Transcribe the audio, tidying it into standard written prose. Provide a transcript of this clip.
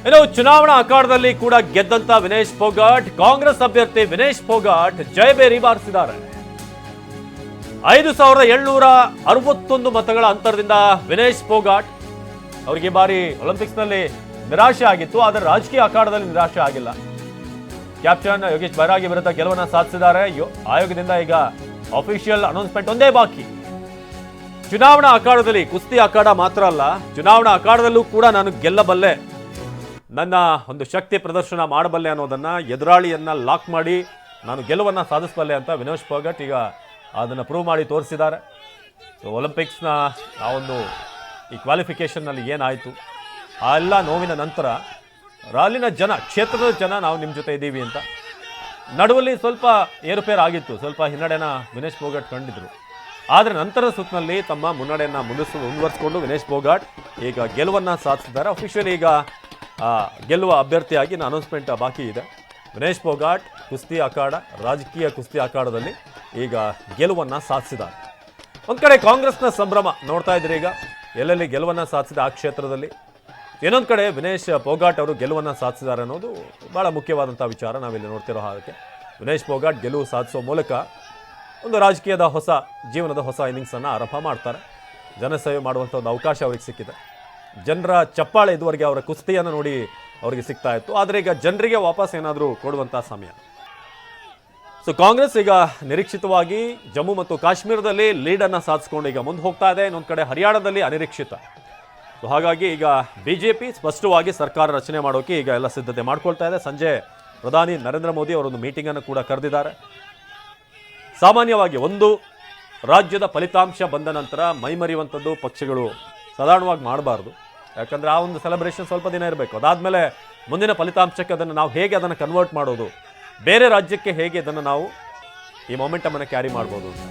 ಇನ್ನು ಚುನಾವಣಾ ಅಖಾಡದಲ್ಲಿ ಕೂಡ ಗೆದ್ದಂತ ವಿನೇಶ್ ಫೋಗಾಟ್ ಕಾಂಗ್ರೆಸ್ ಅಭ್ಯರ್ಥಿ ವಿನೇಶ್ ಫೋಗಾಟ್ ಜಯಬೇರಿ ಬಾರಿಸಿದ್ದಾರೆ. 5761 ಮತಗಳ ಅಂತರದಿಂದ ವಿನೇಶ್ ಫೋಗಾಟ್ ಅವರಿಗೆ ಬಾರಿ ಒಲಿಂಪಿಕ್ಸ್ ನಲ್ಲಿ ನಿರಾಶೆ ಆಗಿತ್ತು, ಆದರೆ ರಾಜಕೀಯ ಅಖಾಡದಲ್ಲಿ ನಿರಾಶೆ ಆಗಿಲ್ಲ. ಕ್ಯಾಪ್ಟನ್ ಯೋಗೇಶ್ ಬೈರಾಗಿ ವಿರುದ್ಧ ಗೆಲುವನ್ನು ಸಾಧಿಸಿದ್ದಾರೆ. ಆಯೋಗದಿಂದ ಈಗ ಅಫಿಷಿಯಲ್ ಅನೌನ್ಸ್ಮೆಂಟ್ ಒಂದೇ ಬಾಕಿ. ಚುನಾವಣಾ ಅಖಾಡದಲ್ಲಿ, ಕುಸ್ತಿ ಅಖಾಡ ಮಾತ್ರ ಅಲ್ಲ, ಚುನಾವಣಾ ಅಖಾಡದಲ್ಲೂ ಕೂಡ ನಾನು ಗೆಲ್ಲಬಲ್ಲೆ, ನನ್ನ ಒಂದು ಶಕ್ತಿ ಪ್ರದರ್ಶನ ಮಾಡಬಲ್ಲೆ ಅನ್ನೋದನ್ನ, ಎದುರಾಳಿಯನ್ನ ಲಾಕ್ ಮಾಡಿ ನಾನು ಗೆಲುವನ್ನು ಸಾಧಿಸಬಲ್ಲೆ ಅಂತ ವಿನೇಶ್ ಫೋಗಾಟ್ ಈಗ ಅದನ್ನು ಪ್ರೂವ್ ಮಾಡಿ ತೋರಿಸಿದ್ದಾರೆ. ಒಲಿಂಪಿಕ್ಸ್ನ ಆ ಒಂದು ಈ ಕ್ವಾಲಿಫಿಕೇಷನ್ನಲ್ಲಿ ಏನಾಯಿತು, ಆ ಎಲ್ಲ ನೋವಿನ ನಂತರ ಅಲ್ಲಿನ ಜನ, ಕ್ಷೇತ್ರದ ಜನ ನಾವು ನಿಮ್ಮ ಜೊತೆ ಇದ್ದೀವಿ ಅಂತ, ನಡುವಲ್ಲಿ ಸ್ವಲ್ಪ ಏರುಪೇರು ಆಗಿತ್ತು, ಸ್ವಲ್ಪ ಹಿನ್ನಡೆನ ವಿನೇಶ್ ಫೋಗಾಟ್ ಕಂಡಿದ್ರು. ಆದರೆ ನಂತರದ ಸುತ್ತಿನಲ್ಲಿ ತಮ್ಮ ಮುನ್ನಡೆಯನ್ನು ಮುಂದುವರಿಸಿಕೊಂಡು ವಿನೇಶ್ ಫೋಗಾಟ್ ಈಗ ಗೆಲುವನ್ನು ಸಾಧಿಸಿದ್ದಾರೆ. ಅಫಿಷಿಯಲಿ ಈಗ ಗೆಲ್ಲುವ ಅಭ್ಯರ್ಥಿಯಾಗಿ ಅನೌನ್ಸ್ಮೆಂಟ್ ಬಾಕಿ ಇದೆ. ವಿನೇಶ್ ಫೋಗಾಟ್ ಕುಸ್ತಿ ಅಖಾಡ, ರಾಜಕೀಯ ಕುಸ್ತಿ ಅಖಾಡದಲ್ಲಿ ಈಗ ಗೆಲುವನ್ನು ಸಾಧಿಸಿದ್ದಾರೆ. ಒಂದು ಕಡೆ ಕಾಂಗ್ರೆಸ್ನ ಸಂಭ್ರಮ ನೋಡ್ತಾ ಇದ್ದೀರಿ, ಈಗ ಎಲ್ಲೆಲ್ಲಿ ಗೆಲುವನ್ನು ಸಾಧಿಸಿದ ಆ ಕ್ಷೇತ್ರದಲ್ಲಿ. ಇನ್ನೊಂದು ಕಡೆ ವಿನೇಶ್ ಫೋಗಾಟ್ ಅವರು ಗೆಲುವನ್ನು ಸಾಧಿಸಿದ್ದಾರೆ ಅನ್ನೋದು ಭಾಳ ಮುಖ್ಯವಾದಂಥ ವಿಚಾರ. ನಾವಿಲ್ಲಿ ನೋಡ್ತಿರೋ ಹಾಗೆ ವಿನೇಶ್ ಫೋಗಾಟ್ ಗೆಲುವು ಸಾಧಿಸೋ ಮೂಲಕ ಒಂದು ರಾಜಕೀಯದ ಜೀವನದ ಹೊಸ ಇನ್ನಿಂಗ್ಸನ್ನು ಆರಂಭ ಮಾಡ್ತಾರೆ. ಜನಸೇವೆ ಮಾಡುವಂಥ ಒಂದು ಅವಕಾಶ ಅವ್ರಿಗೆ ಸಿಕ್ಕಿದೆ. ಜನರ ಚಪ್ಪಾಳೆ ಇದುವರೆಗೆ ಅವರ ಕುಸ್ತಿಯನ್ನು ನೋಡಿ ಅವರಿಗೆ ಸಿಗ್ತಾ ಇತ್ತು, ಆದರೆ ಈಗ ಜನರಿಗೆ ವಾಪಸ್ ಏನಾದರೂ ಕೊಡುವಂಥ ಸಮಯ. ಸೊ ಕಾಂಗ್ರೆಸ್ ಈಗ ನಿರೀಕ್ಷಿತವಾಗಿ ಜಮ್ಮು ಮತ್ತು ಕಾಶ್ಮೀರದಲ್ಲಿ ಲೀಡನ್ನು ಸಾಧಿಸ್ಕೊಂಡು ಈಗ ಮುಂದೆ ಹೋಗ್ತಾ ಇದೆ. ಇನ್ನೊಂದು ಕಡೆ ಹರಿಯಾಣದಲ್ಲಿ ಅನಿರೀಕ್ಷಿತ. ಸೊ ಹಾಗಾಗಿ ಈಗ ಬಿಜೆಪಿ ಸ್ಪಷ್ಟವಾಗಿ ಸರ್ಕಾರ ರಚನೆ ಮಾಡೋಕೆ ಈಗ ಎಲ್ಲ ಸಿದ್ಧತೆ ಮಾಡ್ಕೊಳ್ತಾ ಇದೆ. ಸಂಜೆ ಪ್ರಧಾನಿ ನರೇಂದ್ರ ಮೋದಿ ಅವರೊಂದು ಮೀಟಿಂಗನ್ನು ಕೂಡ ಕರೆದಿದ್ದಾರೆ. ಸಾಮಾನ್ಯವಾಗಿ ಒಂದು ರಾಜ್ಯದ ಫಲಿತಾಂಶ ಬಂದ ನಂತರ ಮೈಮರಿಯುವಂಥದ್ದು ಪಕ್ಷಗಳು ಸಾಧಾರಣವಾಗಿ ಮಾಡಬಾರ್ದು. ಯಾಕಂದರೆ ಆ ಒಂದು ಸೆಲೆಬ್ರೇಷನ್ ಸ್ವಲ್ಪ ದಿನ ಇರಬೇಕು. ಅದಾದಮೇಲೆ ಮುಂದಿನ ಫಲಿತಾಂಶಕ್ಕೆ ನಾವು ಹೇಗೆ ಅದನ್ನು ಕನ್ವರ್ಟ್ ಮಾಡೋದು, ಬೇರೆ ರಾಜ್ಯಕ್ಕೆ ಹೇಗೆ ಇದನ್ನು ನಾವು ಈ ಮೊಮೆಂಟಮನ್ನು ಕ್ಯಾರಿ ಮಾಡ್ಬೋದು ಅಂತ